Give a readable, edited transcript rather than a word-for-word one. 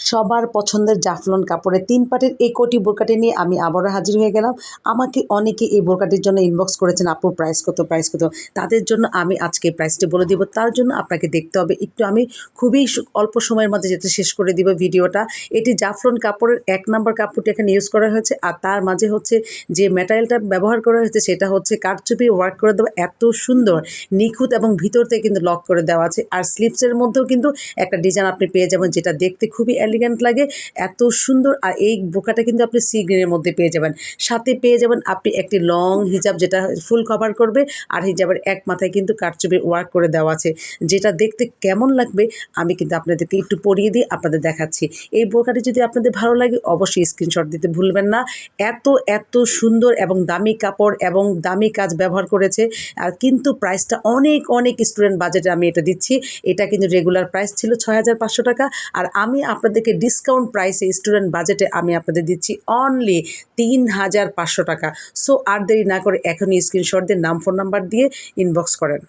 সবার পছন্দের জাফলন কাপড়ের 3 পাটের এই কোটি বোরকাটি নিয়ে আমি আবারও হাজির হয়ে গেলাম। আমাকে অনেকে এই বোরকাটির জন্য ইনবক্স করেছেন, আপুর প্রাইস কত, প্রাইস কত? তাদের জন্য আমি আজকে প্রাইসটি বলে দিব। তার জন্য আপনাকে দেখতে হবে একটু, আমি খুবই অল্প সময়ের মধ্যে যেটা শেষ করে দিব ভিডিওটা। এটি জাফলন কাপড়ের 1 নম্বর কাপড়টি এখানে ইউজ করা হয়েছে, আর তার মাঝে হচ্ছে যে ম্যাটেরিয়ালটা ব্যবহার করা হয়েছে সেটা হচ্ছে কারচুপি ওয়ার্ক করে দেওয়া, এত সুন্দর নিখুঁত এবং ভিতর থেকে কিন্তু লক করে দেওয়া আছে। আর স্লিপসের মধ্যেও কিন্তু একটা ডিজাইন আপনি পেয়ে যাবেন, যেটা দেখতে খুবই এলিগেন্ট লাগে, এত সুন্দর। আর এই বোরকাটা কিন্তু আপনি সি গ্রিনের মধ্যে পেয়ে যাবেন। সাথে পেয়ে যাবেন আপনি একটি লং হিজাব, যেটা ফুল কভার করবে, আর হিজাবের এক মাথায় কিন্তু কারচুপির ওয়ার্ক করে দেওয়া আছে, যেটা দেখতে কেমন লাগবে আমি কিন্তু আপনাদেরকে একটু পরিয়ে দিয়ে আপনাদের দেখাচ্ছি। এই বোরকাটি যদি আপনাদের ভালো লাগে অবশ্যই স্ক্রিনশট দিতে ভুলবেন না। এত এত সুন্দর এবং দামি কাপড় এবং দামি কাজ ব্যবহার করেছে। আর কিন্তু প্রাইসটা অনেক অনেক স্টুডেন্ট বাজেটে আমি এটা দিচ্ছি। এটা কিন্তু রেগুলার প্রাইস ছিল 6,500 টাকা, আর আমি আপনাদেরকে ডিসকাউন্ট প্রাইসে স্টুডেন্ট বাজেটে আমি আপনাদের দিচ্ছি অনলি 3,500 টাকা। সো আর দেরি না করে এখনই স্ক্রিনশট দিয়ে নাম ফোন নাম্বার দিয়ে ইনবক্স করেন।